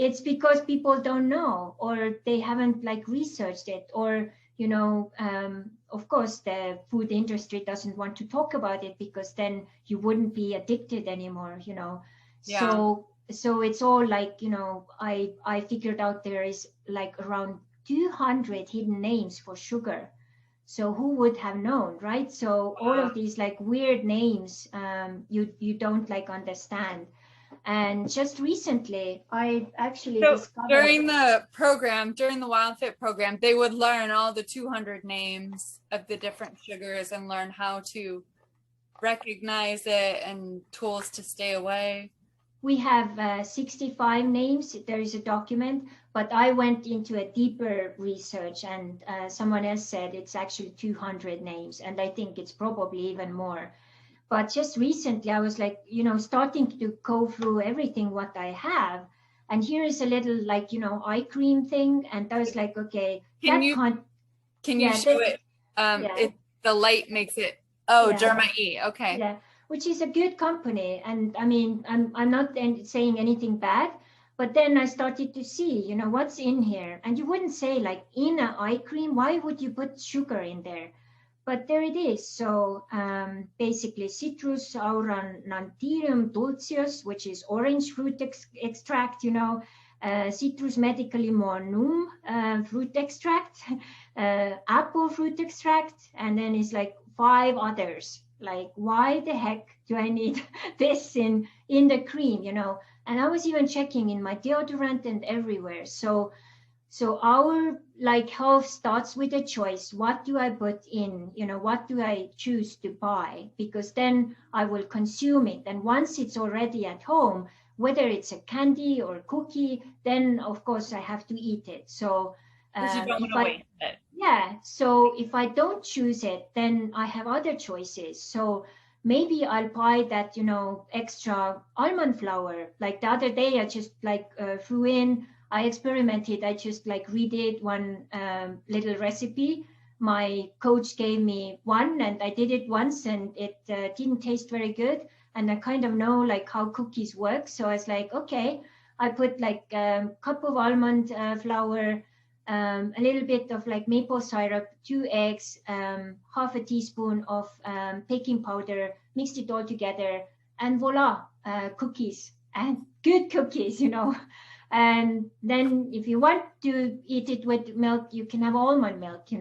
it's because people don't know, or they haven't like researched it, or of course the food industry doesn't want to talk about it, because then you wouldn't be addicted anymore. Yeah. So it's all like, I figured out there is like around 200 hidden names for sugar. So who would have known, right? So all Wow. of these like weird names, you don't like understand. And just recently, I actually So discovered. during the program, during the WildFit program, they would learn all the 200 names of the different sugars and learn how to recognize it and tools to stay away. We have 65 names. There is a document, but I went into a deeper research, and someone else said it's actually 200 names, and I think it's probably even more. But just recently, I was like, starting to go through everything what I have, and here is a little like, eye cream thing, and I was like, okay, Can that you can't, can you yeah, show that, it? yeah, The light makes it. Oh, yeah. Derma E. Okay. Yeah, which is a good company. And I mean, I'm not saying anything bad, but then I started to see, what's in here. And you wouldn't say like in a eye cream, why would you put sugar in there? But there it is. So basically citrus aurantium dulcius, which is orange fruit extract, citrus medicalimonum fruit extract, apple fruit extract, and then it's like 5 others. Like, why the heck do I need this in the cream, And I was even checking in my deodorant and everywhere. So our like health starts with a choice. What do I put in? What do I choose to buy? Because then I will consume it. And once it's already at home, whether it's a candy or cookie, then of course I have to eat it. So Because you don't want if to I waste it. yeah, so if I don't choose it, then I have other choices. So maybe I'll buy that, extra almond flour. Like the other day, I just like threw in, I experimented. I just like redid one little recipe. My coach gave me one, and I did it once, and it didn't taste very good. And I kind of know like how cookies work. So I was like, okay, I put like a cup of almond flour, a little bit of like maple syrup, 2 eggs, half a teaspoon of baking powder, mixed it all together, and voila, cookies, and good cookies, And then if you want to eat it with milk, you can have almond milk,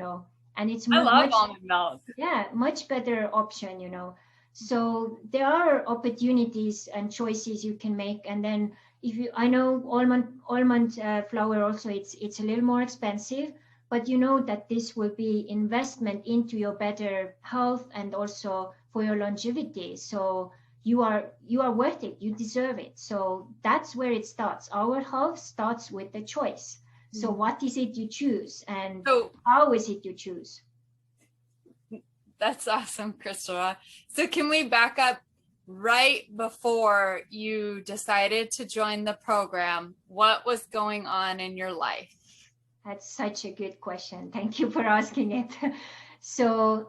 and it's I love much, almond milk. yeah, much better option, So there are opportunities and choices you can make. And then if you, I know almond flour also, it's a little more expensive, but you know that this will be investment into your better health and also for your longevity. So you are worth it. You deserve it. So that's where it starts. Our health starts with the choice. So what is it you choose, and So how is it you choose? that's awesome, Crystal. So can we back up right before you decided to join the program? What was going on in your life? That's such a good question. Thank you for asking it. So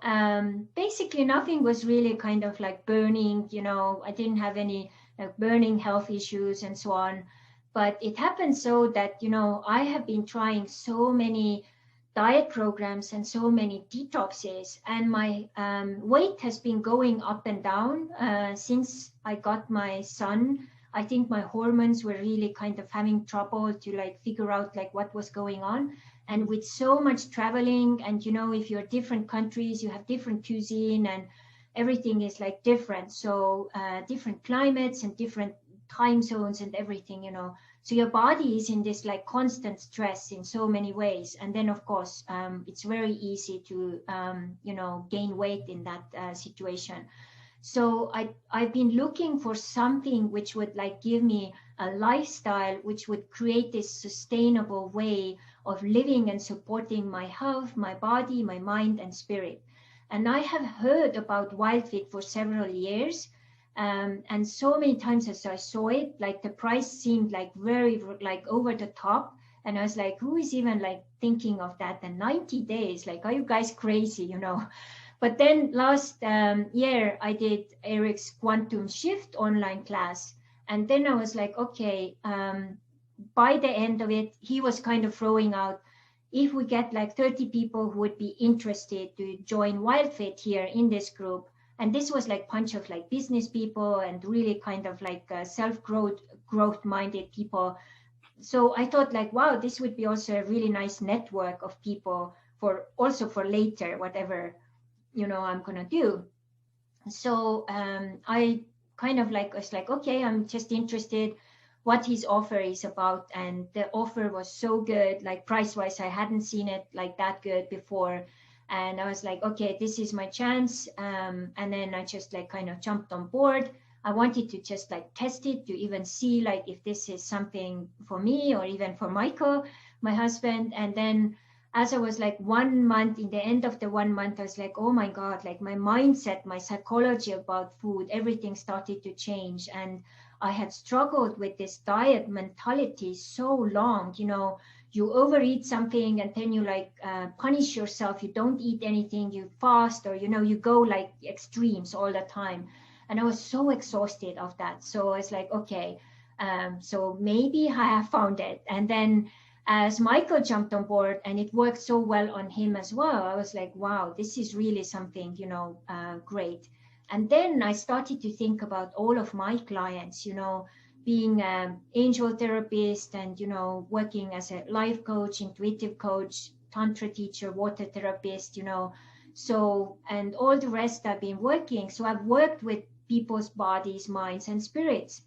basically, nothing was really kind of like burning. I didn't have any like burning health issues and so on. But it happened so that I have been trying so many diet programs and so many detoxes, and my weight has been going up and down since I got my son. I think my hormones were really kind of having trouble to like figure out like what was going on. And with so much traveling, and if you're different countries, you have different cuisine, and everything is like different. So different climates and different time zones and everything. So your body is in this like constant stress in so many ways. And then of course it's very easy to gain weight in that situation. So I've been looking for something which would like give me a lifestyle which would create this sustainable way of living and supporting my health, my body, my mind, and spirit. And I have heard about WildFit for several years. And so many times as I saw it, like the price seemed like very like over the top. And I was like, who is even like thinking of that? And 90 days, like, are you guys crazy, But then last year, I did Eric's Quantum Shift online class. And then I was like, okay, by the end of it, he was kind of throwing out, if we get like 30 people who would be interested to join WildFit here in this group, and this was like bunch of like business people and really kind of like growth minded people. So I thought like, wow, this would be also a really nice network of people for also for later, whatever, I'm gonna do. So I kind of like was like, okay, I'm just interested what his offer is about. And the offer was so good, like price wise, I hadn't seen it like that good before. And I was like, okay, this is my chance. And then I just like kind of jumped on board. I wanted to just like test it to even see like if this is something for me or even for Michael, my husband. And then as I was like 1 month, in the end of the 1 month, I was like, oh my God, like my mindset, my psychology about food, everything started to change. And I had struggled with this diet mentality so long, you overeat something and then you like punish yourself. You don't eat anything, you fast, or, you go like extremes all the time. And I was so exhausted of that. So I was like, okay, so maybe I have found it. And then as Michael jumped on board and it worked so well on him as well, I was like, wow, this is really something, great. And then I started to think about all of my clients, being an angel therapist and, working as a life coach, intuitive coach, tantra teacher, water therapist, so, and all the rest I've been working. So I've worked with people's bodies, minds, and spirits.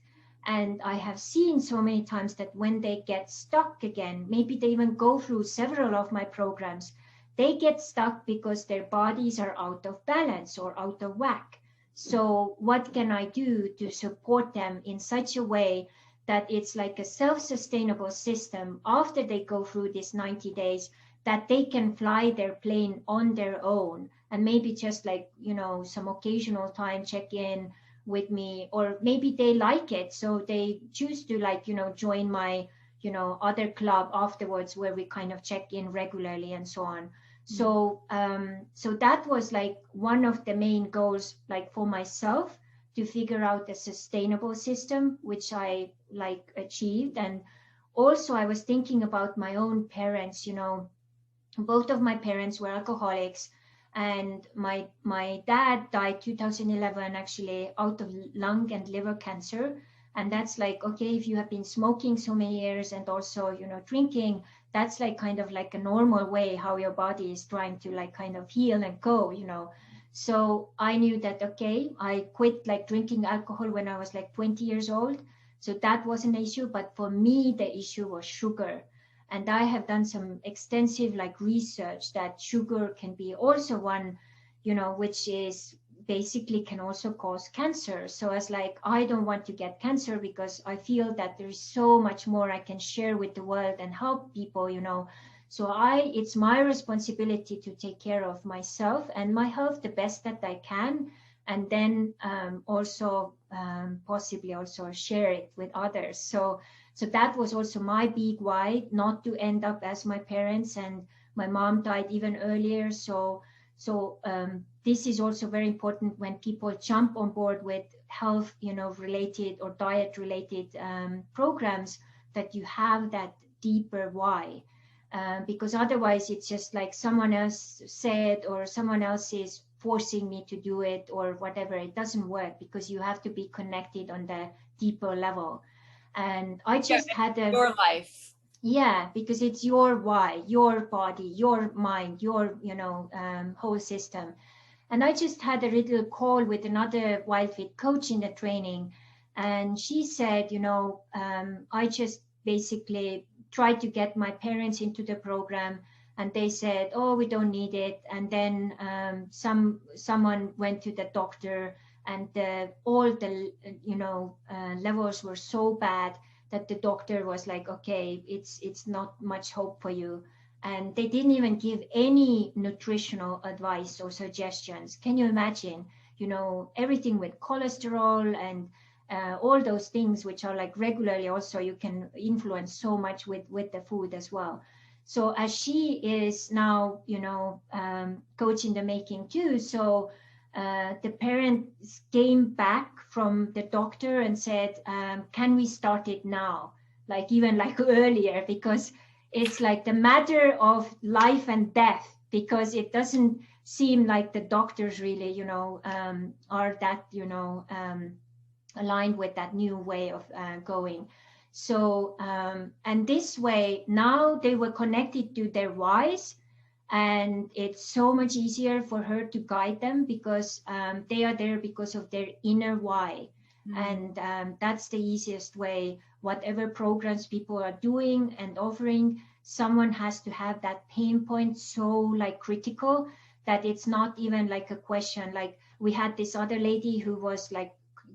And I have seen so many times that when they get stuck again, maybe they even go through several of my programs, they get stuck because their bodies are out of balance or out of whack. So what can I do to support them in such a way that it's like a self-sustainable system after they go through these 90 days, that they can fly their plane on their own, and maybe just like, some occasional time check in with me, or maybe they like it so they choose to like, join my, other club afterwards where we kind of check in regularly and so on. So so that was like one of the main goals, like for myself, to figure out a sustainable system, which I like achieved. And also I was thinking about my own parents. Both of my parents were alcoholics, and my dad died 2011 actually out of lung and liver cancer. And that's like, okay, if you have been smoking so many years and also, drinking, that's like kind of like a normal way how your body is trying to like kind of heal and go. So I knew that, okay, I quit like drinking alcohol when I was like 20 years old, so that was an issue. But for me the issue was sugar. And I have done some extensive like research that sugar can be also one, which is basically can also cause cancer. So as like, I don't want to get cancer because I feel that there's so much more I can share with the world and help people. So it's my responsibility to take care of myself and my health the best that I can. And then also possibly also share it with others. So that was also my big why, not to end up as my parents. And my mom died even earlier. So this is also very important when people jump on board with health, related or diet related programs, that you have that deeper why. Because otherwise it's just like someone else said, or someone else is forcing me to do it or whatever. It doesn't work, because you have to be connected on the deeper level. And I just had your life. Yeah, because it's your why, your body, your mind, your whole system. And I just had a little call with another WILDFIT coach in the training, and she said, I just basically tried to get my parents into the program, and they said, oh, we don't need it. And then someone went to the doctor, and all the levels were so bad that the doctor was like, okay, it's not much hope for you. And they didn't even give any nutritional advice or suggestions. Can you imagine? Everything with cholesterol and all those things, which are like regularly also you can influence so much with the food as well. So as she is now, coach in the making too. So the parents came back from the doctor and said, can we start it now? like even like earlier, because it's like the matter of life and death, because it doesn't seem like the doctors really, are that, aligned with that new way of going. So, and this way, now they were connected to their whys, and it's so much easier for her to guide them, because they are there because of their inner why. And that's the easiest way. Whatever programs people are doing and offering, someone has to have that pain point so like critical that it's not even like a question. Like we had this other lady who was like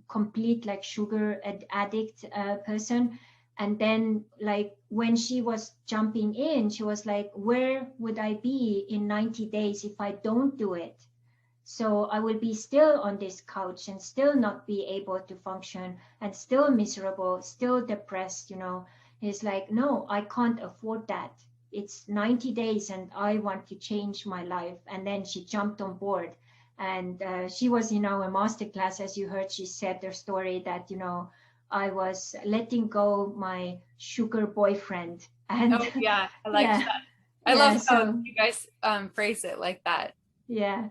complete like sugar addict person, and then like when she was jumping in, she was like, where would I be in 90 days if I don't do it? So I will be still on this couch and still not be able to function and still miserable, still depressed. It's like, no, I can't afford that. It's 90 days and I want to change my life. And then she jumped on board. And she was in our masterclass, as you heard. She said her story that, I was letting go my sugar boyfriend. And Oh yeah, I like yeah, that. I yeah. love how So you guys phrase it like that. yeah,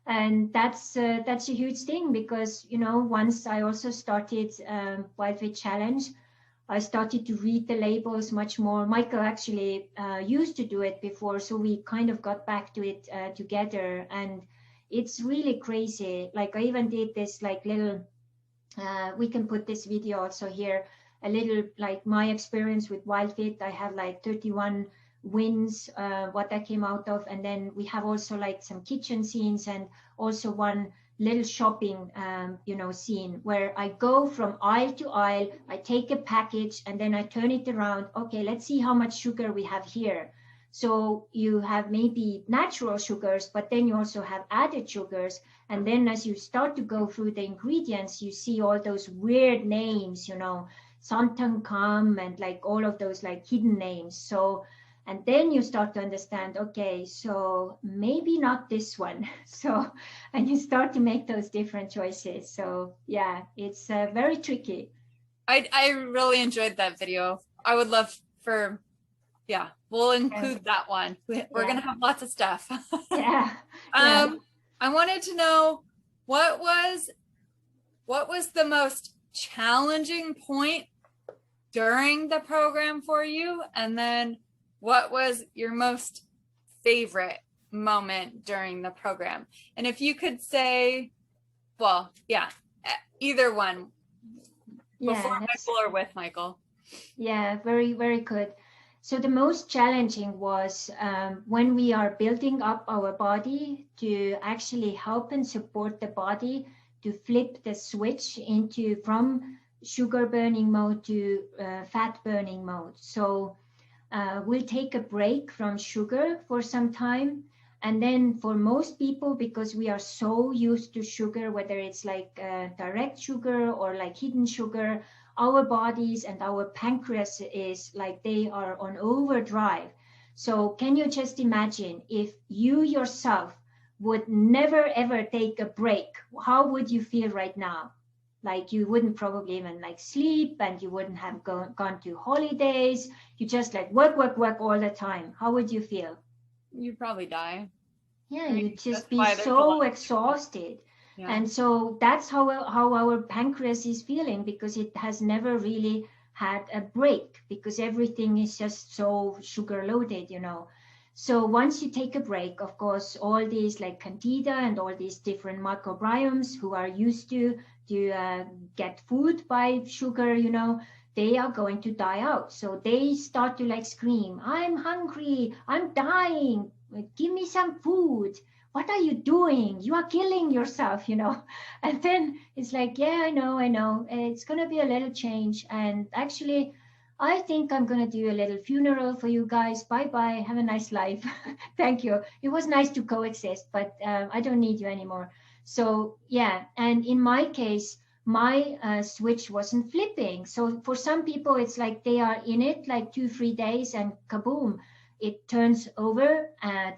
and that's a huge thing, because once I also started WILDFIT Challenge, I started to read the labels much more. Michael actually used to do it before, so we kind of got back to it together, and it's really crazy. Like I even did this like little. We can put this video also here. A little like my experience with WILDFIT. I have like 31 wins, what that came out of, and then we have also like some kitchen scenes, and also one little shopping scene where I go from aisle to aisle. I take a package and then I turn it around. Okay, let's see how much sugar we have here. So you have maybe natural sugars, but then you also have added sugars. And then as you start to go through the ingredients, you see all those weird names, Santankam, and like all of those like hidden names. So, and then you start to understand, okay, so maybe not this one. So, and you start to make those different choices. So yeah, it's very tricky. I really enjoyed that video. I would love for, yeah, we'll Yeah, include that one. We're gonna have lots of stuff. yeah, yeah. I wanted to know what was the most challenging point during the program for you, and then what was your most favorite moment during the program? And if you could say, well, yeah, either one, before Yeah, Michael or with Michael. yeah, very, very good. So the most challenging was when we are building up our body to actually help and support the body to flip the switch into from sugar burning mode to fat burning mode. So we'll take a break from sugar for some time. And then for most people, because we are so used to sugar, whether it's like direct sugar or like hidden sugar, our bodies and our pancreas is like they are on overdrive. So can you just imagine if you yourself would never ever take a break? How would you feel right now? Like you wouldn't probably even like sleep, and you wouldn't have gone to holidays. You just like work, work, work all the time. How would you feel? You'd probably die. Yeah, I mean, you'd that's just be why there's a lot so of people. exhausted. Yeah. And so that's how our pancreas is feeling, because it has never really had a break, because everything is just so sugar loaded. So once you take a break, of course, all these like candida and all these different microbiomes who are used to get food by sugar, they are going to die out. So they start to like scream, I'm hungry, I'm dying, give me some food. What are you doing? You are killing yourself. And then it's like, yeah, I know. It's going to be a little change. And actually, I think I'm going to do a little funeral for you guys. Bye bye. Have a nice life. Thank you. It was nice to coexist, but I don't need you anymore. So, yeah. And in my case, my switch wasn't flipping. So for some people, it's like they are in it like 2-3 days and kaboom, it turns over.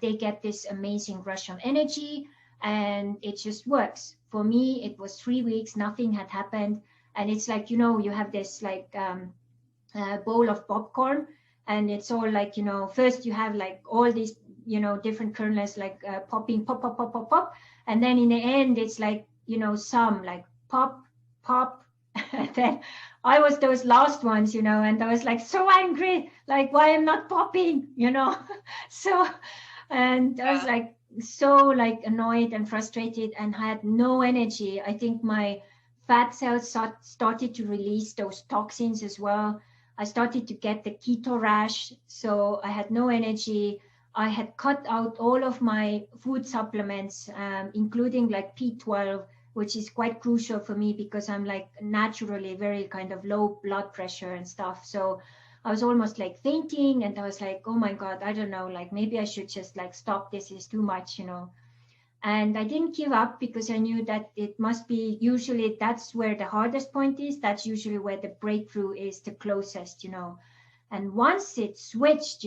They get this amazing rush of energy, and it just works. For me, it was 3 weeks, nothing had happened. And it's like, you have this like bowl of popcorn, and it's all like, first you have like all these, different kernels like popping, pop, pop, pop, pop, pop. And then in the end, it's like, some like pop, pop. And then I was those last ones, and I was like so angry, like why I'm not popping, So, and I was like so like annoyed and frustrated and had no energy. I think my fat cells started to release those toxins as well. I started to get the keto rash, so I had no energy. I had cut out all of my food supplements, including like P12, which is quite crucial for me because I'm like naturally very kind of low blood pressure and stuff. So I was almost like fainting, and I was like, oh my God, I don't know, like maybe I should just like stop. This is too much, And I didn't give up because I knew that it must be, usually that's where the hardest point is. That's usually where the breakthrough is the closest, And once it switched,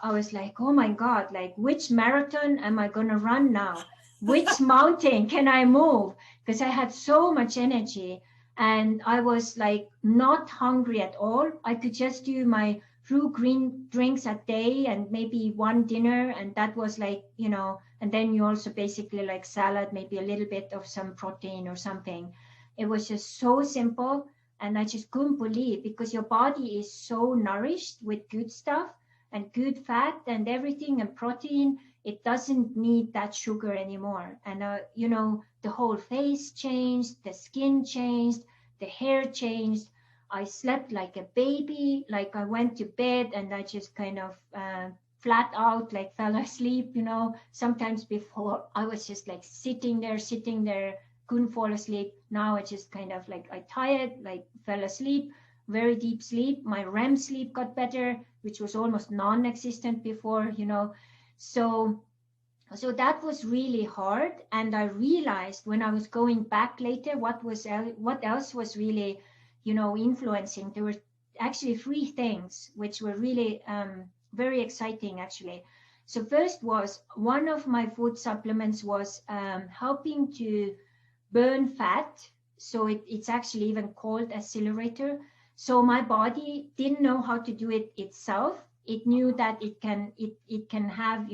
I was like, oh my God, like which marathon am I going to run now? Which mountain can I move? Because I had so much energy and I was like not hungry at all. I could just do my few green drinks a day and maybe one dinner. And that was like, and then you also basically like salad, maybe a little bit of some protein or something. It was just so simple. And I just couldn't believe, because your body is so nourished with good stuff and good fat and everything and protein. It doesn't need that sugar anymore. And, the whole face changed, the skin changed, the hair changed. I slept like a baby. Like I went to bed and I just kind of flat out, like fell asleep, Sometimes before I was just like sitting there, couldn't fall asleep. Now I just kind of like, I tired, like fell asleep, very deep sleep. My REM sleep got better, which was almost non-existent before, So, so that was really hard. And I realized when I was going back later, what else was really, influencing. There were actually three things which were really very exciting, actually. So first was one of my food supplements was helping to burn fat. So it's actually even called accelerator. So my body didn't know how to do it itself. It knew that it can have,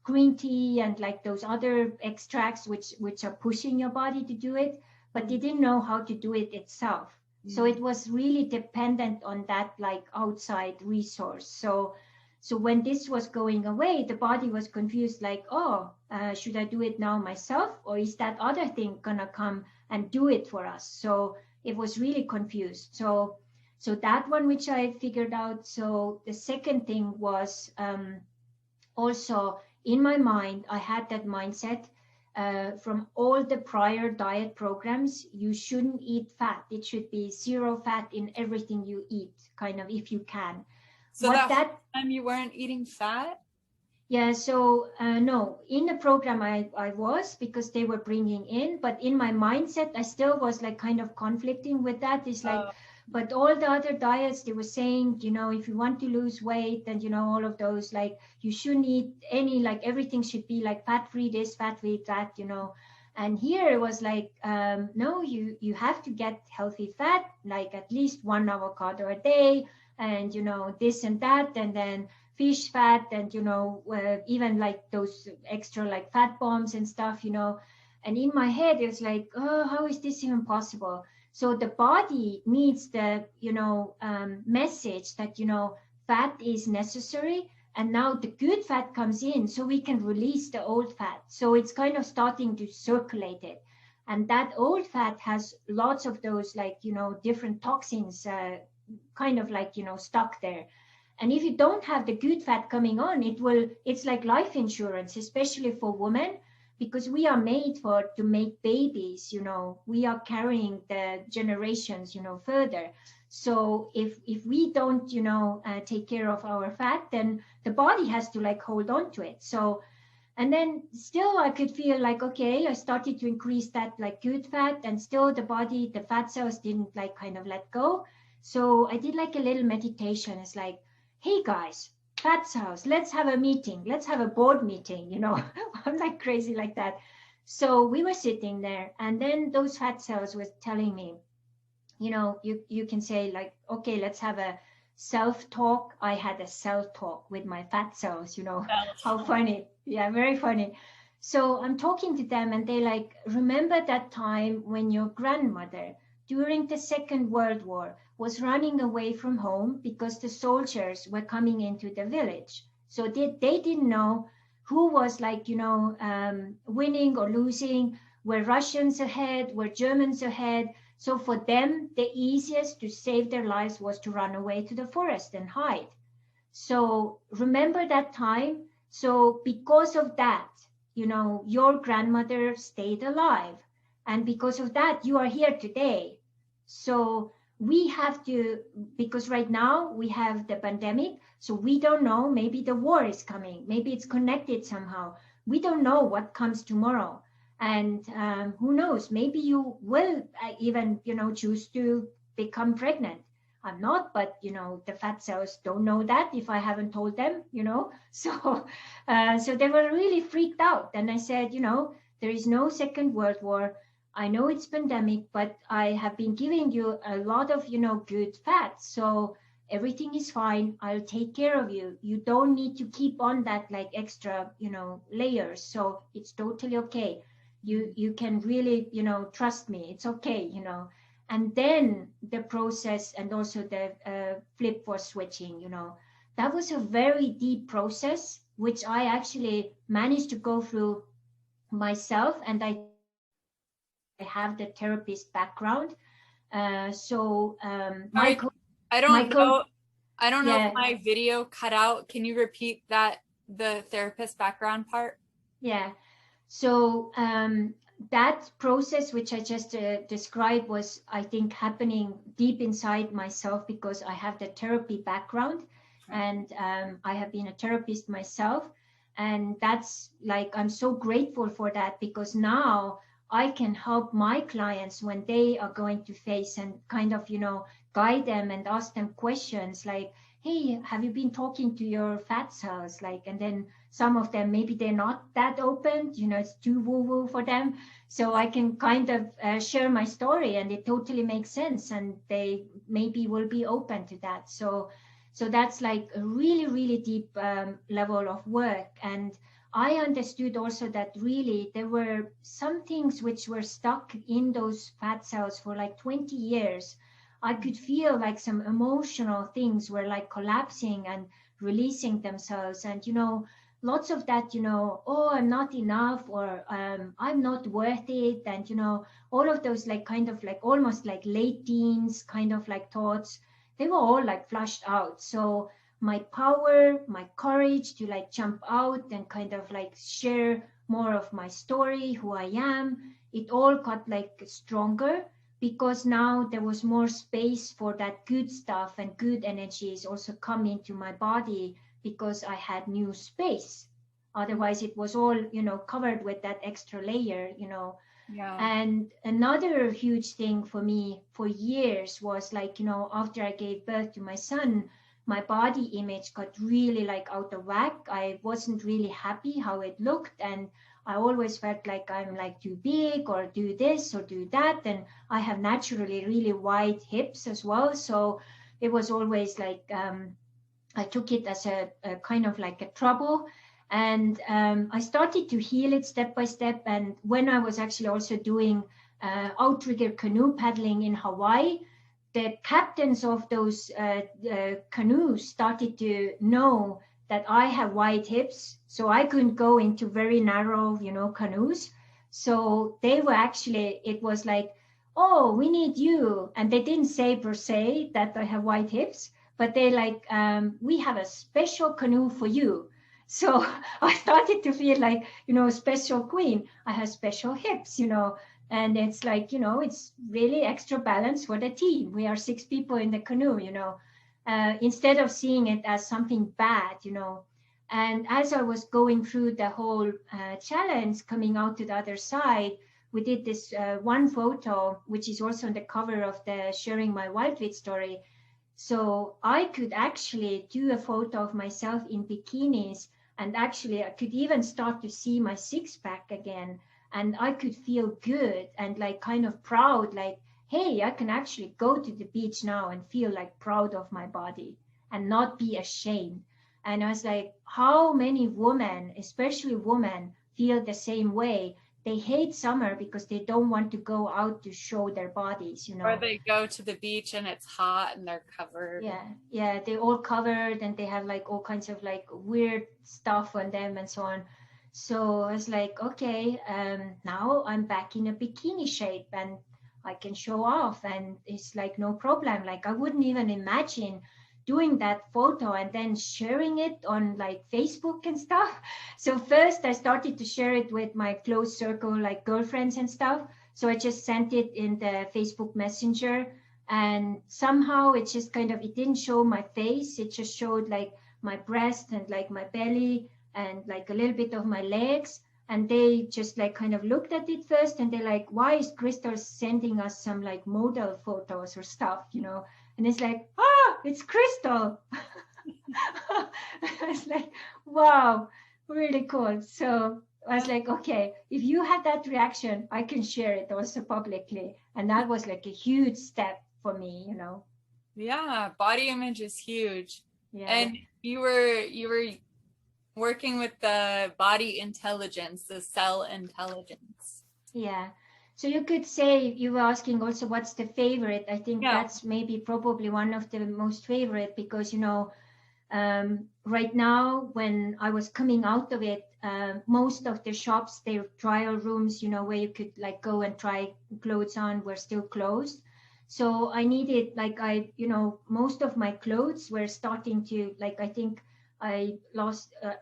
green tea and like those other extracts which are pushing your body to do it, but they didn't know how to do it itself. So it was really dependent on that like outside resource. So when this was going away, the body was confused, like, oh, should I do it now myself, or is that other thing gonna come and do it for us? So it was really confused. So that one which I figured out. So the second thing was also in my mind, I had that mindset from all the prior diet programs. You shouldn't eat fat. It should be zero fat in everything you eat, kind of, if you can. So that time you weren't eating fat? Yeah, so no, in the program I was, because they were bringing in, but in my mindset, I still was like kind of conflicting with that. It's like, but all the other diets, they were saying, if you want to lose weight and, all of those, like you shouldn't eat any, like everything should be like fat-free this, fat-free that, And here it was like, no, you have to get healthy fat, like at least one avocado a day, and this and that, and then fish fat, and even like those extra like fat bombs and stuff, And in my head, it's like, oh, how is this even possible? So the body needs the message that fat is necessary, and now the good fat comes in, so we can release the old fat. So it's kind of starting to circulate it. And that old fat has lots of those like different toxins kind of like stuck there. And if you don't have the good fat coming on, it's like life insurance, especially for women, because we are made to make babies. We are carrying the generations further. So if we don't take care of our fat, then the body has to like hold on to it. So, and then still I could feel like, okay, I started to increase that like good fat, and still the fat cells didn't like kind of let go. So I did like a little meditation. It's like, hey guys, fat cells, let's have a meeting. Let's have a board meeting, I'm like crazy like that. So we were sitting there, and then those fat cells were telling me, you can say like, okay, let's have a self-talk, I had a self-talk with my fat cells, how Self. funny. Yeah, very funny. So I'm talking to them and they like, remember that time when your grandmother during the Second World War was running away from home because the soldiers were coming into the village. So they didn't know who was like, winning or losing, were Russians ahead, were Germans ahead. So for them, the easiest to save their lives was to run away to the forest and hide. So remember that time. So because of that, your grandmother stayed alive. And because of that, you are here today. So we have to, because right now we have the pandemic, so we don't know, maybe the war is coming, maybe it's connected somehow. We don't know what comes tomorrow. And who knows, maybe you will even, choose to become pregnant. I'm not, but the fat cells don't know that if I haven't told them. So, so they were really freaked out. And I said, there is no Second World War. I know it's pandemic, but I have been giving you a lot of, good fats. So everything is fine. I'll take care of you. You don't need to keep on that like extra, layers. So it's totally okay. You can really, trust me. It's okay. And then the process and also the flip for switching, that was a very deep process, which I actually managed to go through myself. And I have the therapist background. So Sorry, I my don't coach, know. I don't know if yeah, my video cut out. Can you repeat that, the therapist background part? yeah. So that process, which I just described, was, I think, happening deep inside myself because I have the therapy background and I have been a therapist myself. And that's like, I'm so grateful for that because now I can help my clients when they are going to face and kind of, guide them and ask them questions like, hey, have you been talking to your fat cells? Like, and then some of them, maybe they're not that open, it's too woo woo for them. So I can kind of share my story and it totally makes sense. And they maybe will be open to that. So that's like a really, really deep level of work. And I understood also that really there were some things which were stuck in those fat cells for like 20 years. I could feel like some emotional things were like collapsing and releasing themselves. And, lots of that, oh, I'm not enough or I'm not worth it. And, all of those like kind of like almost like late teens kind of like thoughts, they were all like flushed out. So my power, my courage to like jump out and kind of like share more of my story, who I am, it all got like stronger because now there was more space for that good stuff and good energies also come into my body because I had new space. Otherwise, it was all, covered with that extra layer. Yeah. And another huge thing for me for years was like, after I gave birth to my son, my body image got really like out of whack. I wasn't really happy how it looked. And I always felt like I'm like too big or do this or do that. And I have naturally really wide hips as well. So it was always like, I took it as a kind of like a trouble. And I started to heal it step by step. And when I was actually also doing outrigger canoe paddling in Hawaii, the captains of those canoes started to know that I have wide hips, so I couldn't go into very narrow, canoes. So they were actually, it was like, oh, we need you. And they didn't say per se that I have wide hips, but they like, we have a special canoe for you. So I started to feel like, special queen. I have special hips. And it's like, it's really extra balance for the team. We are 6 people in the canoe. Instead of seeing it as something bad. And as I was going through the whole challenge, coming out to the other side, we did this one photo, which is also on the cover of the Sharing My WILDFIT story. So I could actually do a photo of myself in bikinis, and actually I could even start to see my six pack again, and I could feel good and like kind of proud, like, hey, I can actually go to the beach now and feel like proud of my body. and not be ashamed. And I was like, how many women, especially women, feel the same way? They hate summer because they don't want to go out to show their bodies, Or they go to the beach and it's hot and they're covered. Yeah, they all covered and they have like all kinds of like weird stuff on them and so on. So I was like, okay, now I'm back in a bikini shape and I can show off, and it's like no problem. Like I wouldn't even imagine doing that photo and then sharing it on like Facebook and stuff. So first I started to share it with my close circle, like girlfriends and stuff. So I just sent it in the Facebook Messenger, and somehow it just kind of, it didn't show my face, it just showed like my breast and like my belly and like a little bit of my legs. And they just like kind of looked at it first and they're like, why is Crystal sending us some like model photos or stuff, you know? And it's like, it's Crystal. I was like, wow, really cool. So I was like, okay, if you had that reaction, I can share it also publicly. And that was like a huge step for me, you know. Yeah, body image is huge. Yeah. And you were working with the body intelligence, the cell intelligence. Yeah. So you could say, you were asking also what's the favorite. I think that's maybe probably one of the most favorite, because, you know, right now when I was coming out of it, most of the shops, their trial rooms, you know, where you could like go and try clothes on, were still closed. So I needed, like, you know, most of my clothes were starting to, like, I think I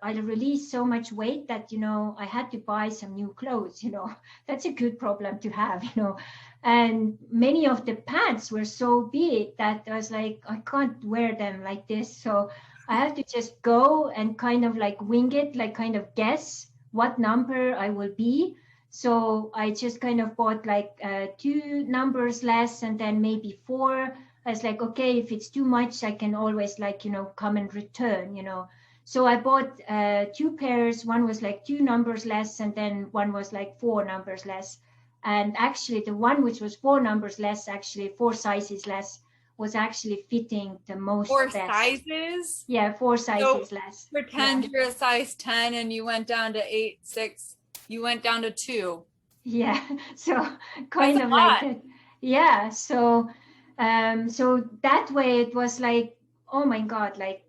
released so much weight that, you know, I had to buy some new clothes, you know. That's a good problem to have, you know. And many of the pants were so big that I was like, I can't wear them like this. So I have to just go and kind of like wing it, like kind of guess what number I will be. So I just kind of bought like 2 numbers less and then maybe 4. I was like, okay, if it's too much, I can always like, you know, come and return, you know. So I bought 2 pairs. One was like 2 numbers less and then one was like 4 numbers less. And actually the one which was 4 numbers less, actually 4 sizes less, was actually fitting the most 4 best. sizes? Yeah, 4 sizes So less. Pretend you're a size 10 and you went down to 8, 6. You went down to 2. Yeah. So kind of like that. Yeah. So that way it was like, oh my God, like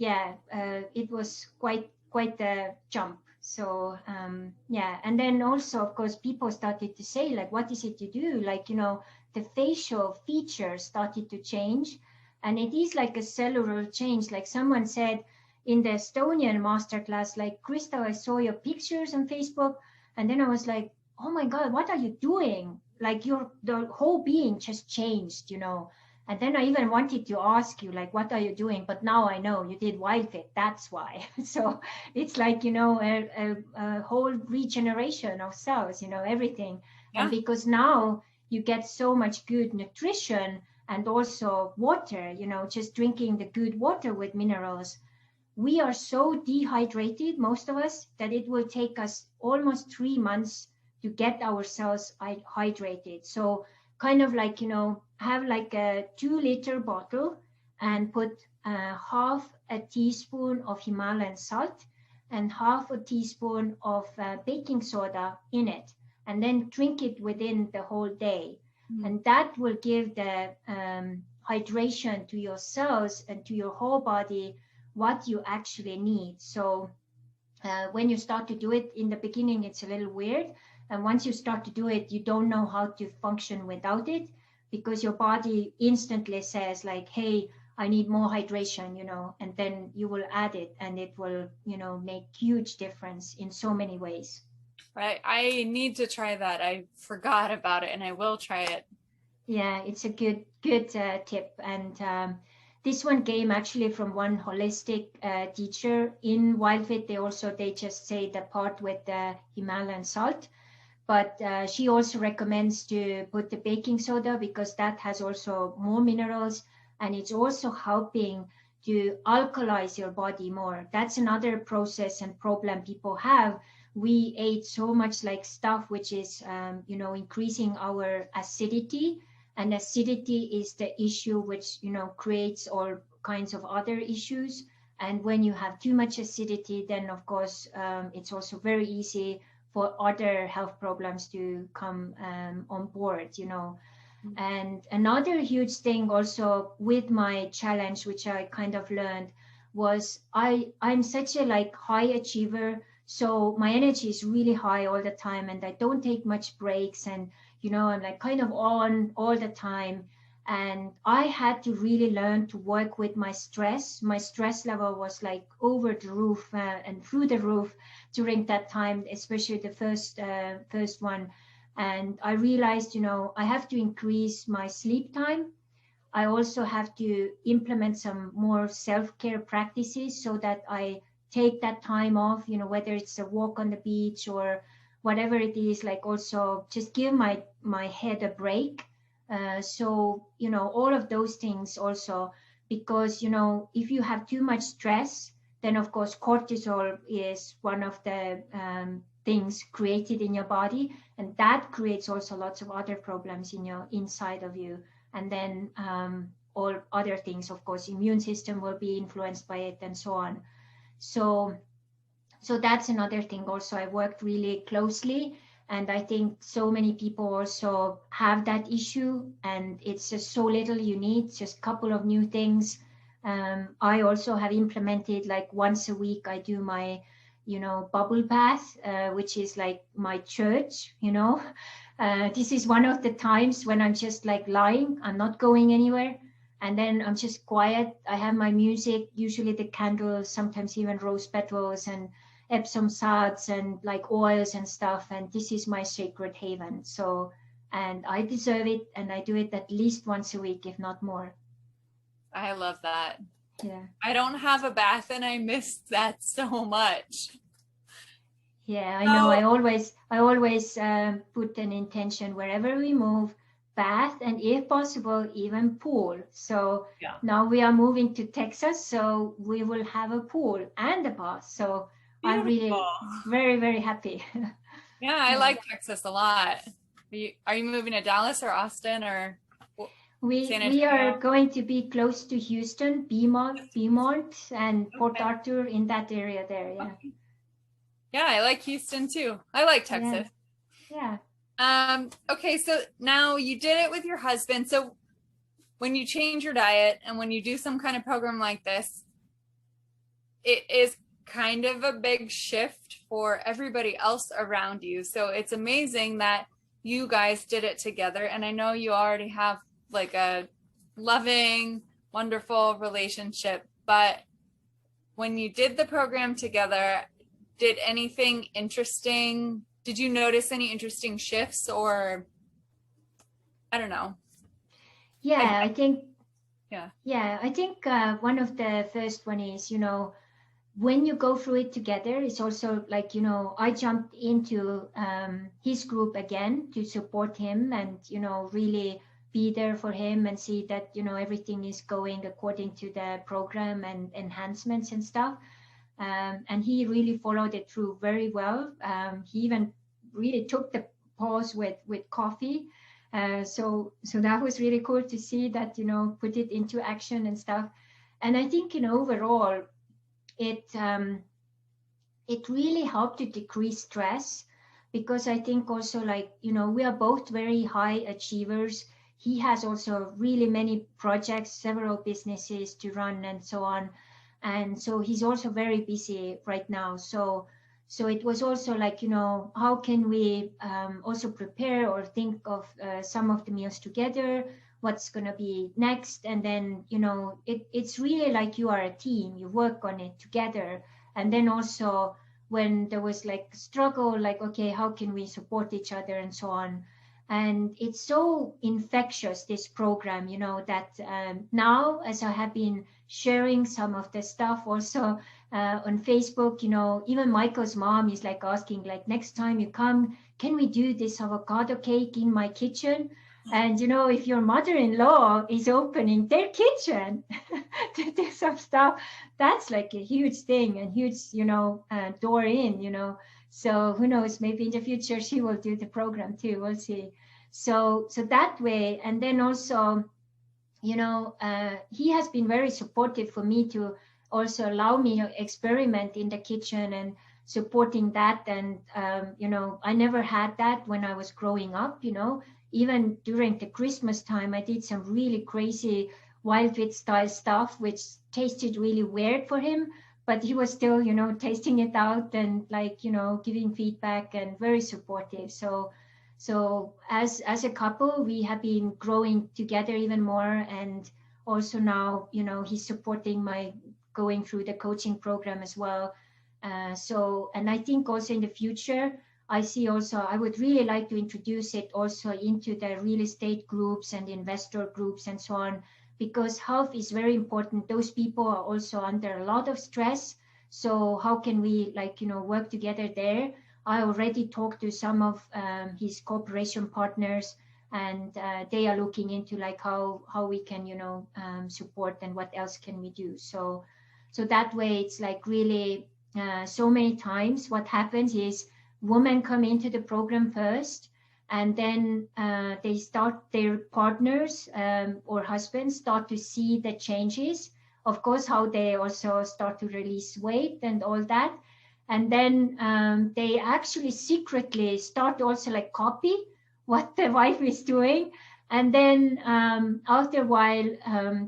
it was quite a jump. So yeah, and then also of course people started to say like, what is it you do? Like, you know, the facial features started to change, and it is like a cellular change. Like someone said in the Estonian masterclass, like, Krista, I saw your pictures on Facebook, and then I was like, oh my God, what are you doing? Like the whole being just changed, you know. And then I even wanted to ask you, like, what are you doing? But now I know you did WILDFIT, that's why. So it's like, you know, a whole regeneration of cells, you know, everything. Yeah. And because now you get so much good nutrition and also water, you know, just drinking the good water with minerals. We are so dehydrated, most of us, that it will take us almost 3 months to get ourselves hydrated. So kind of like, you know, have like a 2-liter bottle and put half a teaspoon of Himalayan salt and half a teaspoon of baking soda in it, and then drink it within the whole day. Mm-hmm. And that will give the hydration to your cells and to your whole body what you actually need. So when you start to do it in the beginning, it's a little weird. And once you start to do it, you don't know how to function without it, because your body instantly says like, hey, I need more hydration, you know, and then you will add it and it will, you know, make huge difference in so many ways. Right. I need to try that. I forgot about it and I will try it. Yeah, it's a good tip. And this one came actually from one holistic teacher in WILDFIT. They just say the part with the Himalayan salt, but she also recommends to put the baking soda because that has also more minerals, and it's also helping to alkalize your body more. That's another process and problem people have. We ate so much like stuff which is you know, increasing our acidity, and acidity is the issue which, you know, creates or kinds of other issues. And when you have too much acidity, then of course it's also very easy for other health problems to come on board, you know. And another huge thing also with my challenge, which I kind of learned, was I'm such a like high achiever. So my energy is really high all the time, and I don't take much breaks. And, you know, I'm like kind of on all the time. And I had to really learn to work with my stress. My stress level was like over the roof and through the roof during that time, especially the first one. And I realized, you know, I have to increase my sleep time. I also have to implement some more self-care practices so that I take that time off, you know, whether it's a walk on the beach or whatever it is, like also just give my head a break. So, you know, all of those things also, because, you know, if you have too much stress, then of course cortisol is one of the things created in your body, and that creates also lots of other problems in your inside of you. And then all other things, of course, immune system will be influenced by it and so on. So that's another thing also I worked really closely. And I think so many people also have that issue, and it's just so little you need, just a couple of new things. I also have implemented like once a week, I do my, you know, bubble bath, which is like my church, you know. This is one of the times when I'm just like lying, I'm not going anywhere. And then I'm just quiet. I have my music, usually the candles, sometimes even rose petals and Epsom salts and like oils and stuff. And this is my sacred haven. So, and I deserve it. And I do it at least once a week, if not more. I love that. Yeah. I don't have a bath and I miss that so much. Yeah, I know. I always put an intention wherever we move, bath, and if possible, even pool. So Yeah. now we are moving to Texas, so we will have a pool and a bath. So Beautiful. I'm really very, very happy. Yeah, I like Texas a lot. Are you moving to Dallas or Austin or San Antonio? We are going to be close to Houston, Beaumont, and Port Arthur, in that area there. Yeah. Okay. Yeah, I like Houston too. I like Texas. Yeah. Okay, so now you did it with your husband. So when you change your diet and when you do some kind of program like this, it is kind of a big shift for everybody else around you. So it's amazing that you guys did it together. And I know you already have like a loving, wonderful relationship, but when you did the program together, did anything interesting? Did you notice any interesting shifts, or I don't know? Yeah, I think. Yeah. Yeah, I think one of the first one is, you know, when you go through it together, it's also like, you know, I jumped into his group again to support him and, you know, really be there for him and see that, you know, everything is going according to the program and enhancements and stuff. And he really followed it through very well. He even really took the pause with coffee. So that was really cool to see that, you know, put it into action and stuff. And I think, you know, overall, it really helped to decrease stress, because I think also, like, you know, we are both very high achievers. He has also really many projects, several businesses to run and so on. And so he's also very busy right now. So it was also like, you know, how can we also prepare or think of some of the meals together, what's going to be next. And then, you know, it's really like you are a team, you work on it together. And then also when there was like struggle, like, okay, how can we support each other and so on. And it's so infectious, this program, you know, that now as I have been sharing some of the stuff also on Facebook, you know, even Michael's mom is like asking, like, next time you come, can we do this avocado cake in my kitchen? And, you know, if your mother-in-law is opening their kitchen to do some stuff, that's like a huge thing and huge, you know, door in, you know. So who knows, maybe in the future she will do the program too. We'll see. So that way. And then also he has been very supportive for me to also allow me to experiment in the kitchen and supporting that. And, I never had that when I was growing up, even during the Christmas time, I did some really crazy WILDFIT style stuff, which tasted really weird for him, but he was still, tasting it out and like, giving feedback and very supportive. So as a couple, we have been growing together even more. And also now, he's supporting my going through the coaching program as well. And I think also in the future, I would really like to introduce it also into the real estate groups and investor groups and so on, because health is very important. Those people are also under a lot of stress. So how can we work together there? I already talked to some of his cooperation partners, and they are looking into like how we can support and what else can we do. So that way it's like really so many times what happens is women come into the program first, and then they start, their partners or husbands start to see the changes, of course, how they also start to release weight and all that. And then they actually secretly start to also like copy what the wife is doing. And then after a while,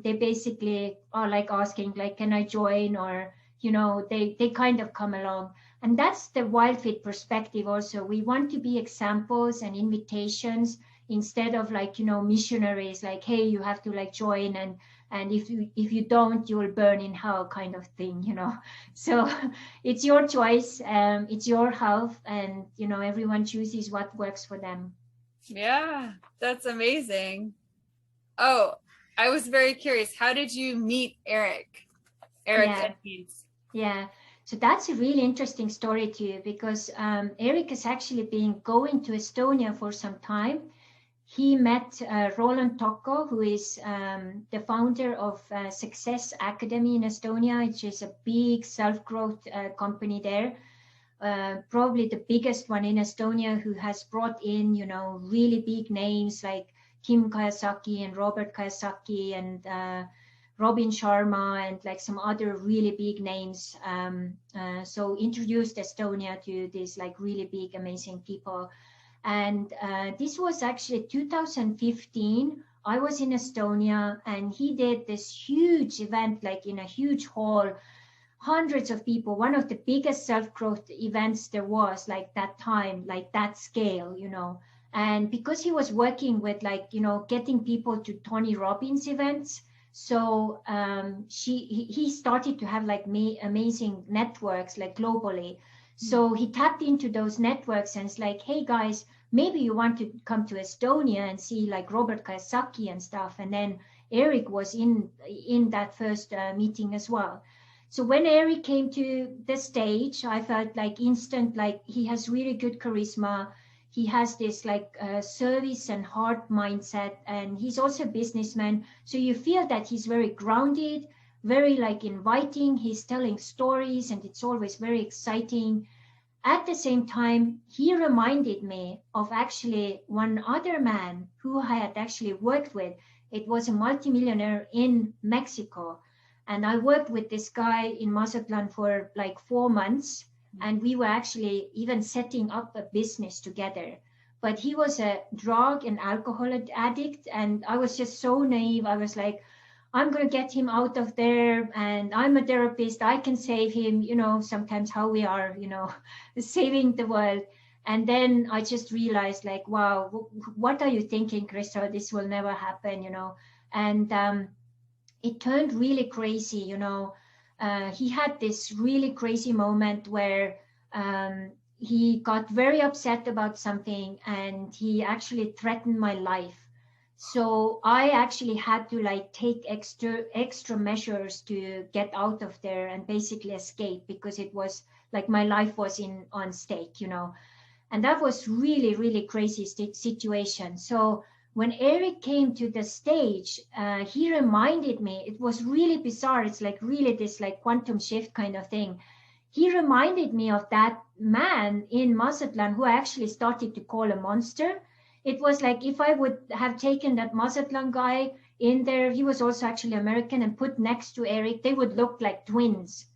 they basically are like asking, like, can I join? Or, they kind of come along. And that's the WILDFIT perspective also. We want to be examples and invitations instead of like, missionaries, like, hey, you have to like join, and if you don't, you will burn in hell kind of thing. So it's your choice, it's your health, and everyone chooses what works for them. Yeah, that's amazing. Oh, I was very curious. How did you meet Eric? Yeah. So that's a really interesting story too, because Eric has actually been going to Estonia for some time. He met Roland Tocco, who is the founder of Success Academy in Estonia, which is a big self-growth company there. Probably the biggest one in Estonia, who has brought in, really big names like Kim Kiyosaki and Robert Kiyosaki and Robin Sharma and like some other really big names. So introduced Estonia to these like really big, amazing people. And this was actually 2015. I was in Estonia, and he did this huge event, like in a huge hall, hundreds of people, one of the biggest self-growth events there was like that time, like that scale. And because he was working with like, getting people to Tony Robbins events, so he started to have like amazing networks like globally. So he tapped into those networks and it's like, hey guys, maybe you want to come to Estonia and see like Robert Kiyosaki and stuff. And then Eric was in that first meeting as well. So when Eric came to the stage, I felt like instant, like he has really good charisma. He has this like service and heart mindset, and he's also a businessman. So you feel that he's very grounded, very like inviting. He's telling stories, and it's always very exciting. At the same time, he reminded me of actually one other man who I had actually worked with. It was a multimillionaire in Mexico. And I worked with this guy in Mazatlan for like 4 months. And we were actually even setting up a business together. But he was a drug and alcohol addict. And I was just so naive. I was like, I'm going to get him out of there. And I'm a therapist. I can save him, sometimes how we are, saving the world. And then I just realized like, wow, what are you thinking, Crystal? This will never happen, And it turned really crazy, he had this really crazy moment where he got very upset about something, and he actually threatened my life. So I actually had to like take extra measures to get out of there and basically escape, because it was like my life was on stake, and that was really, really crazy situation. So when Eric came to the stage, he reminded me, it was really bizarre. It's like really this like quantum shift kind of thing. He reminded me of that man in Mazatlan who I actually started to call a monster. It was like if I would have taken that Mazatlan guy, in there. He was also actually American, and put next to Eric, they would look like twins.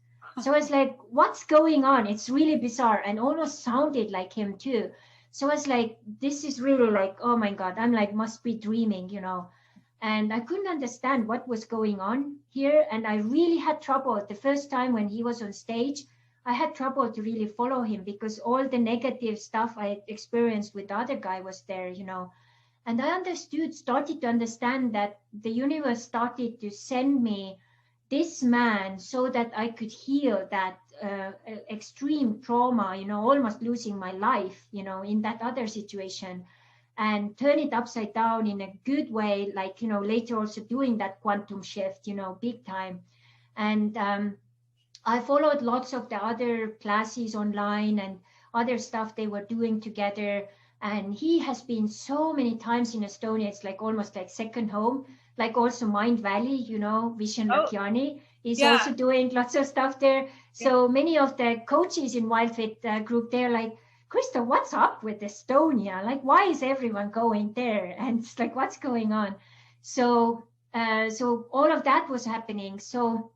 So I was like, what's going on? It's really bizarre, and almost sounded like him too. So I was like, this is really like, oh my God, I'm like, must be dreaming, you know. And I couldn't understand what was going on here. And I really had trouble the first time when he was on stage. I had trouble to really follow him because all the negative stuff I experienced with the other guy was there, you know. And I started to understand that the universe started to send me this man so that I could heal that extreme trauma, you know, almost losing my life, you know, in that other situation, and turn it upside down in a good way, like, you know, later also doing that quantum shift, you know, big time. And I followed lots of the other classes online and other stuff they were doing together. And he has been so many times in Estonia. It's like almost like second home, like also Mind Valley, you know, Vishen Oh, Lakiani is yeah. also doing lots of stuff there. So many of the coaches in WildFit group, they're like, Krista, what's up with Estonia? Like, why is everyone going there? And it's like, what's going on? So, so all of that was happening. So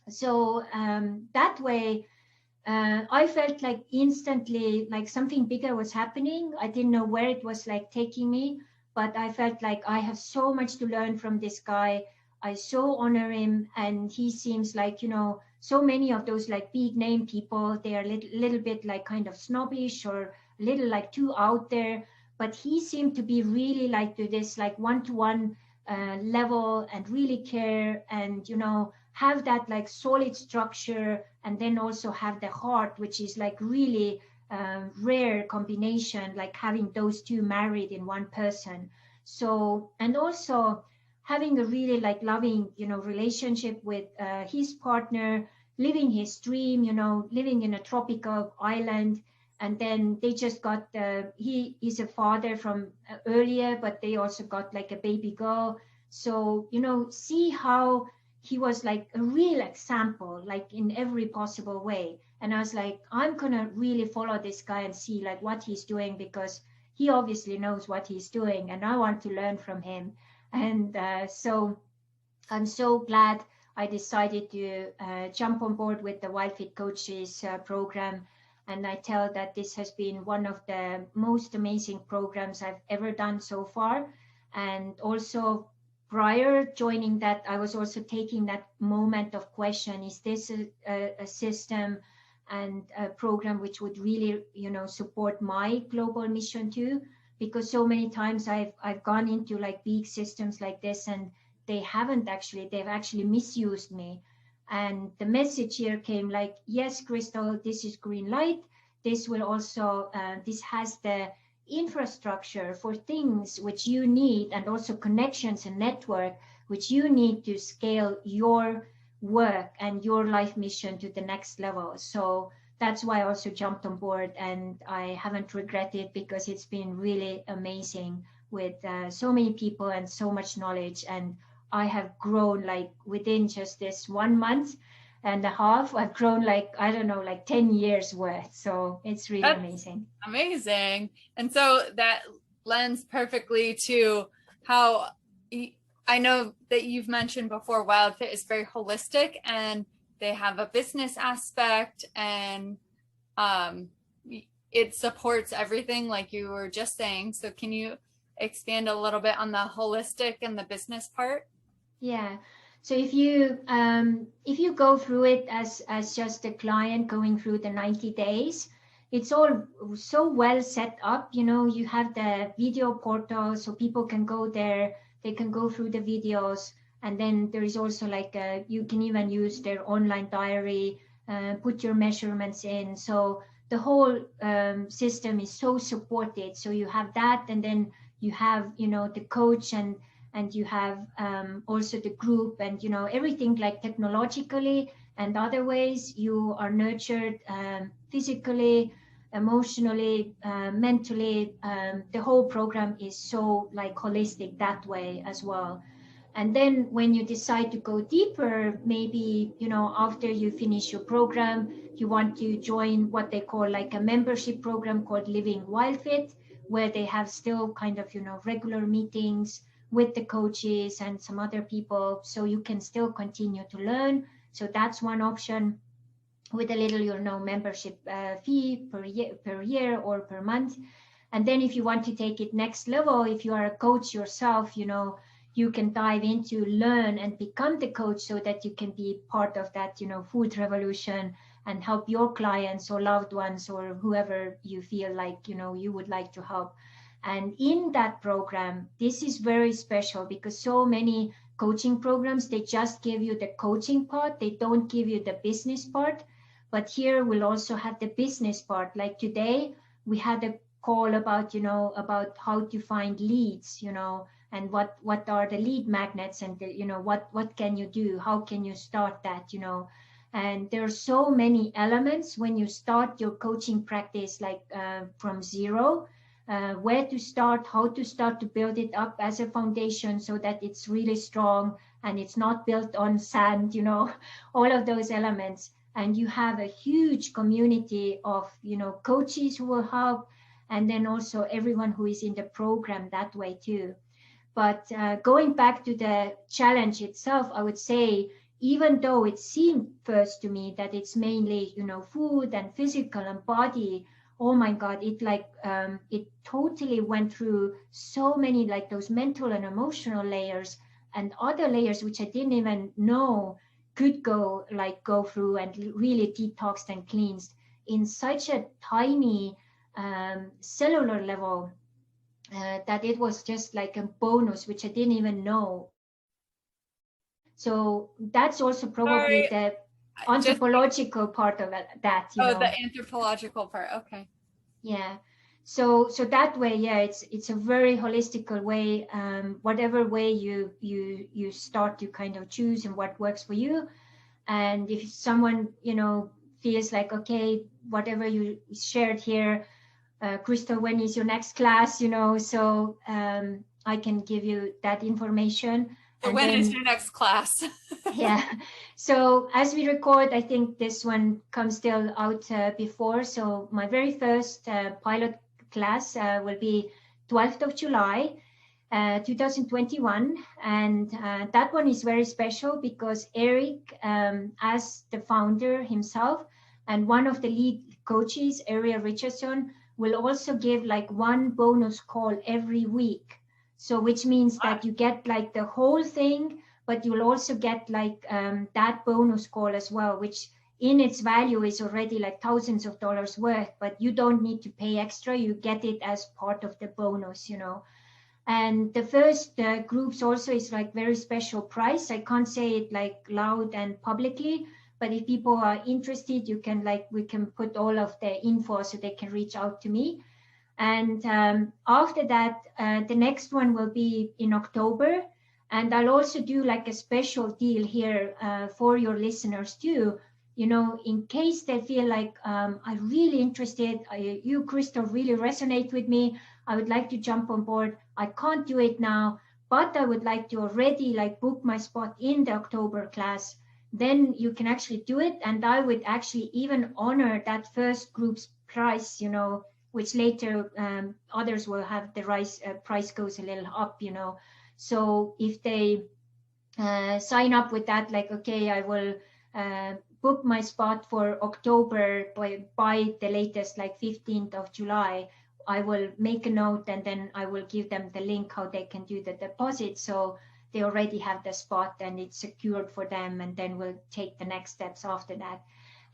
that way, I felt like instantly like something bigger was happening. I didn't know where it was like taking me, but I felt like I have so much to learn from this guy. I so honor him, and he seems like, you know, so many of those like big name people, they are a little bit like kind of snobbish or a little like too out there, but he seemed to be really like to this like one-to-one level and really care, and you know, have that like solid structure, and then also have the heart, which is like really rare combination, like having those two married in one person. So, and also having a really like loving, you know, relationship with his partner, living his dream, you know, living in a tropical island. And then they just got he is a father from earlier, but they also got like a baby girl. So, you know, see how he was like a real example, like in every possible way. And I was like, I'm gonna really follow this guy and see like what he's doing, because he obviously knows what he's doing, and I want to learn from him. And so I'm so glad I decided to jump on board with the WildFit Coaches program. And I tell that this has been one of the most amazing programs I've ever done so far. And also prior joining that, I was also taking that moment of question, is this a system and a program which would really, you know, support my global mission too? Because so many times I've gone into like big systems like this, and they've actually misused me. And the message here came like, yes, Crystal, this is green light. This will also this has the infrastructure for things which you need, and also connections and network which you need to scale your work and your life mission to the next level. So that's why I also jumped on board, and I haven't regretted, because it's been really amazing with so many people and so much knowledge. And I have grown like within just this 1 month and a half, I've grown like, I don't know, like 10 years worth. So it's really That's amazing. amazing. And so that lends perfectly to how I know that you've mentioned before, WildFit is very holistic, and they have a business aspect, and it supports everything like you were just saying. So can you expand a little bit on the holistic and the business part? Yeah. So if you go through it as just a client going through the 90 days, it's all so well set up. You know, you have the video portal, so people can go there, they can go through the videos, and then there is also like you can even use their online diary, put your measurements in. So the whole system is so supported. So you have that, and then you have, you know, the coach, and you have also the group, and you know, everything like technologically and other ways you are nurtured physically, emotionally, mentally. The whole program is so like holistic that way as well. And then when you decide to go deeper, maybe, you know, after you finish your program, you want to join what they call like a membership program called Living WildFit, where they have still kind of, you know, regular meetings with the coaches and some other people, so you can still continue to learn. So that's one option, with a little, membership fee per year or per month. And then if you want to take it next level, if you are a coach yourself, you can dive into, learn and become the coach, so that you can be part of that, food revolution, and help your clients or loved ones or whoever you feel like, you would like to help. And in that program, this is very special, because so many coaching programs, they just give you the coaching part, they don't give you the business part. But here we'll also have the business part. Like today, we had a call about, about how to find leads, and what are the lead magnets, and what can you do, how can you start that, and there are so many elements when you start your coaching practice, like from zero, where to start, how to start to build it up as a foundation, so that it's really strong and it's not built on sand, all of those elements. And you have a huge community of, coaches who will help, and then also everyone who is in the program that way too. But going back to the challenge itself, I would say, even though it seemed first to me that it's mainly, food and physical and body, oh my God, it totally went through so many, like those mental and emotional layers and other layers which I didn't even know could go through, and really detoxed and cleansed in such a tiny cellular level, that it was just like a bonus, which I didn't even know. So that's also probably the anthropological part of that, the anthropological part. Okay. Yeah. So that way, yeah, it's a very holistical way. Whatever way you start to kind of choose, and what works for you. And if someone, feels like, okay, whatever you shared here, Crystal, when is your next class? So I can give you that information. And when is your next class? Yeah. So as we record, I think this one comes still out before. So my very first pilot class will be 12th of July, 2021. And that one is very special, because Eric, as the founder himself, and one of the lead coaches, Ariel Richardson, will also give like one bonus call every week. So which means that you get like the whole thing, but you'll also get like that bonus call as well, which in its value is already like thousands of dollars worth, but you don't need to pay extra. You get it as part of the bonus, And the first groups also is like very special price. I can't say it like loud and publicly, but if people are interested, we can put all of the info so they can reach out to me. And after that, the next one will be in October. And I'll also do like a special deal here for your listeners too, in case they feel like I'm really interested, you, Crystal, really resonate with me. I would like to jump on board. I can't do it now, but I would like to already like book my spot in the October class. Then you can actually do it. And I would actually even honor that first group's price, which later others will have the price goes a little up, So if they sign up with that, like, okay, I will book my spot for October by the latest, like 15th of July, I will make a note, and then I will give them the link how they can do the deposit. So they already have the spot and it's secured for them, and then we'll take the next steps after that.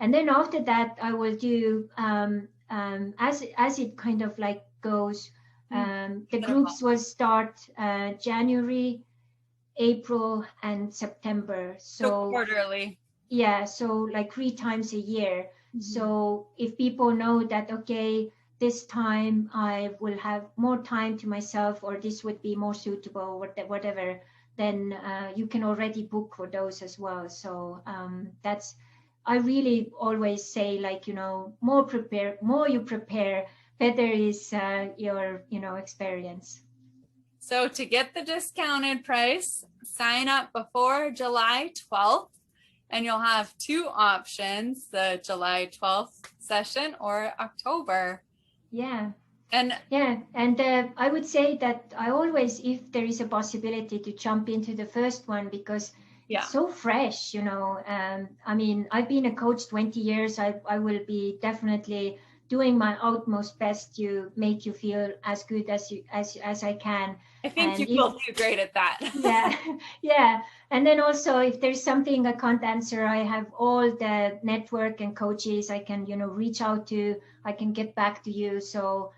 And then after that, I will do as it kind of like goes. The groups will start January, April, and September. So quarterly. Yeah, so like 3 times a year. So if people know that, okay, this time I will have more time to myself, or this would be more suitable, whatever, then you can already book for those as well. So I really always say, like, more you prepare, better is your, experience. So to get the discounted price, sign up before July 12th, and you'll have 2 options, the July 12th session or October. Yeah. And Yeah, and I would say that I always, if there is a possibility to jump into the first one, because it's yeah, so fresh, you know. I mean, I've been a coach 20 years. I will be definitely doing my utmost best to make you feel as good as as I can. I think you And if will do great at that. yeah, yeah. And then also, if there's something I can't answer, I have all the network and coaches I can, you know, reach out to. I can get back to you. So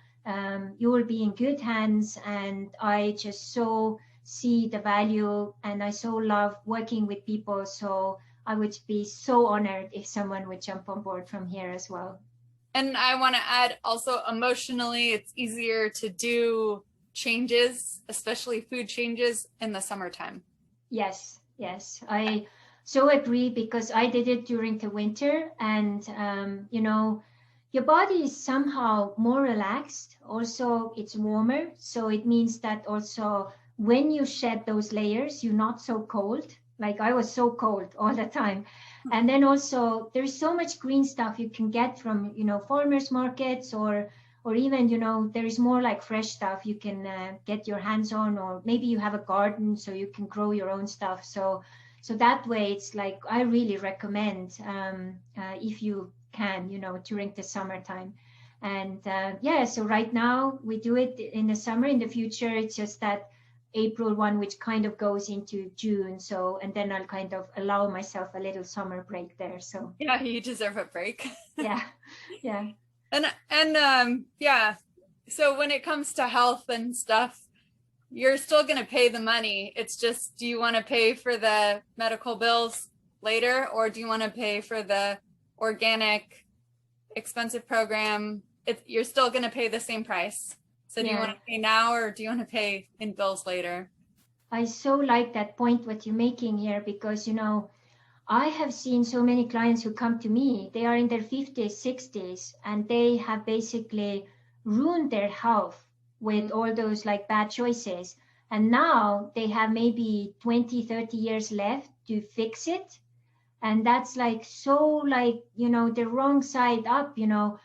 you will be in good hands. And I just so see the value, and I so love working with people. So I would be so honored if someone would jump on board from here as well. And I want to add also, emotionally, it's easier to do changes, especially food changes, in the summertime. Yes, yes, I so agree, because I did it during the winter, and you know, your body is somehow more relaxed. Also, it's warmer, so it means that also when you shed those layers, you're not so cold. Like I was so cold all the time. And then also there's so much green stuff you can get from, you know, farmers markets, or even, you know, there is more like fresh stuff you can get your hands on, or maybe you have a garden so you can grow your own stuff. So that way it's like I really recommend, if you can, you know, during the summertime. And yeah, so right now we do it in the summer. In the future, it's just that April one, which kind of goes into June. So, and then I'll kind of allow myself a little summer break there. So Yeah, you deserve a break. yeah, yeah. And yeah, so when it comes to health and stuff, you're still going to pay the money. It's just, do you want to pay for the medical bills later, or do you want to pay for the organic expensive program? You're still going to pay the same price. So do you want Yeah. to pay now, or do you want to pay in bills later? I so like that point what you're making here, because, you know, I have seen so many clients who come to me, they are in their 50s, 60s, and they have basically ruined their health with all those like bad choices. And now they have maybe 20, 30 years left to fix it. And that's like so, like, you know, the wrong side up, you know,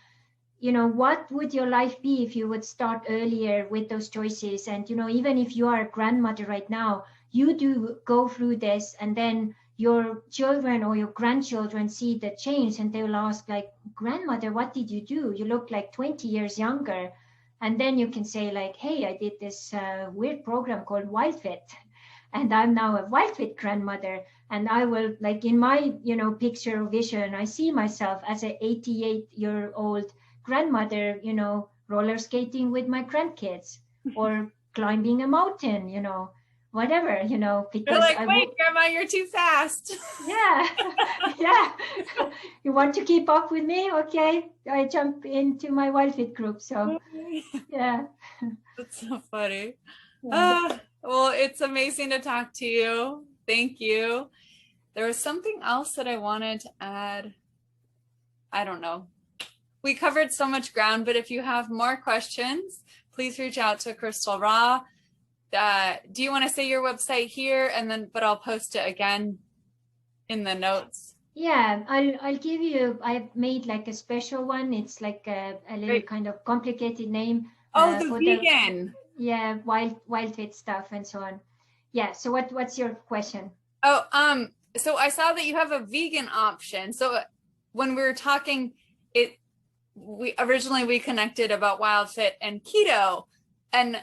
what would your life be if you would start earlier with those choices? And, you know, even if you are a grandmother right now, you do go through this, and then your children or your grandchildren see the change, and they'll ask like, grandmother, what did you do? You look like 20 years younger. And then you can say like, hey, I did this weird program called WILDFIT, and I'm now a WILDFIT grandmother. And I will, like, in my, you know, picture or vision, I see myself as an 88-year-old grandmother, you know, roller skating with my grandkids, or climbing a mountain, you know, whatever, you know, They're because like, I wait, will. grandma, you're too fast. Yeah, yeah. You want to keep up with me? Okay, I jump into my WILDFIT group. So yeah, That's so funny. yeah. Well, it's amazing to talk to you. Thank you. There was something else that I wanted to add. I don't know. We covered so much ground, but if you have more questions, please reach out to Crystal Raw. Do you want to say your website here, and then, but I'll post it again in the notes. Yeah, I'll give you. I've made like a special one. It's like a little Great. kind of complicated name Oh, the for the, vegan. yeah, WILDFIT stuff and so on. Yeah. So what's your question? Oh, so I saw that you have a vegan option. So when we were talking, we originally connected about WildFit and keto, and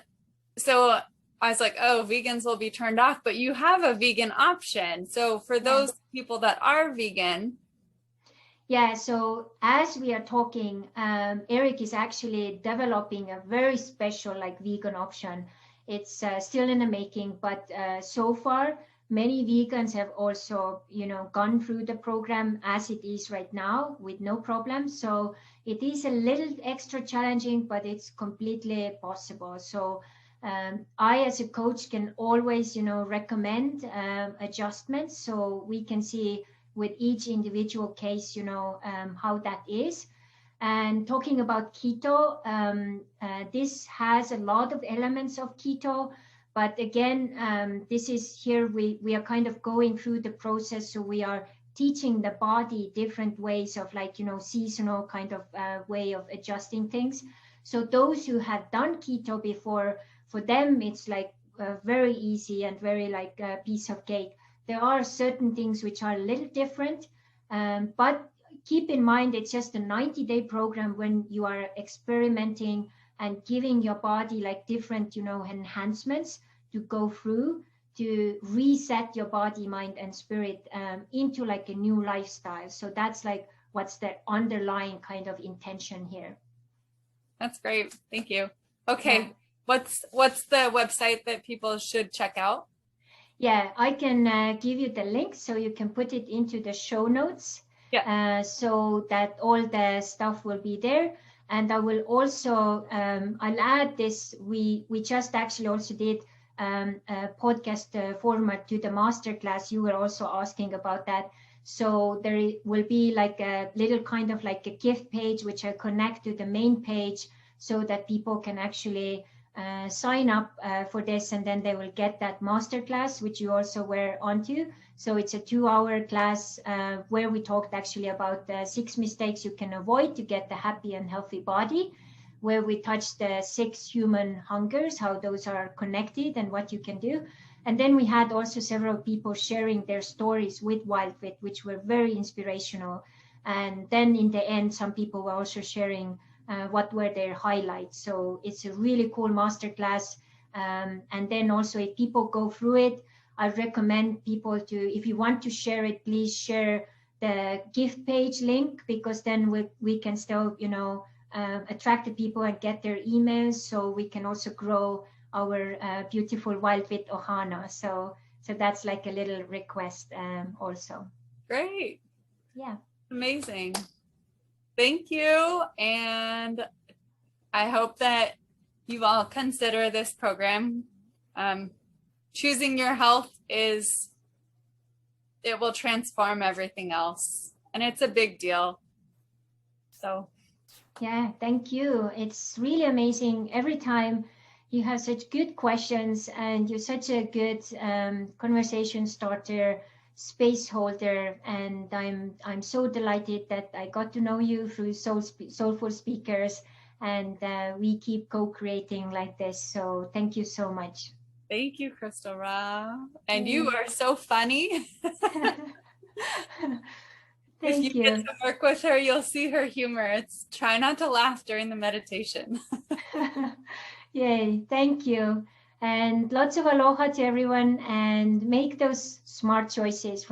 so I was like, oh, vegans will be turned off, but you have a vegan option. So for Yeah. those people that are vegan. Yeah, so as we are talking, Eric is actually developing a very special like vegan option. It's still in the making, but so far many vegans have also, you know, gone through the program as it is right now with no problem. So it is a little extra challenging, but it's completely possible. So I, as a coach, can always, you know, recommend adjustments, so we can see with each individual case, you know, how that is. And talking about keto, this has a lot of elements of keto, but again, this is here we are kind of going through the process, so we are teaching the body different ways of, like, you know, seasonal kind of way of adjusting things. So those who have done keto before, for them, it's like very easy and very like a piece of cake. There are certain things which are a little different, but keep in mind it's just a 90-day program when you are experimenting and giving your body like different, enhancements to go through to reset your body, mind, and spirit into like a new lifestyle. So that's like what's the underlying kind of intention here. That's great. Thank you. Okay. Yeah. What's the website that people should check out? Yeah, I can give you the link so you can put it into the show notes. Yeah. So that all the stuff will be there. And I will also, I'll add this. We just actually also did a podcast format to the masterclass. You were also asking about that. So there will be like a little kind of like a gift page, which I connect to the main page so that people can actually sign up for this, and then they will get that masterclass, which you also were onto. So it's a 2-hour class where we talked actually about the 6 mistakes you can avoid to get the happy and healthy body, where we touched the 6 human hungers, how those are connected and what you can do. And then we had also several people sharing their stories with WILDFIT, which were very inspirational. And then in the end, some people were also sharing what were their highlights. So it's a really cool masterclass. And then also if people go through it, I recommend people to, if you want to share it, please share the gift page link, because then we can still, attract the people and get their emails, so we can also grow our beautiful WILDFIT Ohana. So that's like a little request also. Great. Yeah. Amazing. Thank you. And I hope that you all consider this program. Choosing your health it will transform everything else. And it's a big deal. So. Yeah, thank you. It's really amazing. Every time you have such good questions, and you're such a good conversation starter, space holder, and I'm so delighted that I got to know you through Soulful Speakers, and we keep co-creating like this. So thank you so much. Thank you, Crystal Ra. And you are so funny. Thank if you get to work with her, you'll see her humor. It's try not to laugh during the meditation. Yay, thank you. And lots of aloha to everyone, and make those smart choices.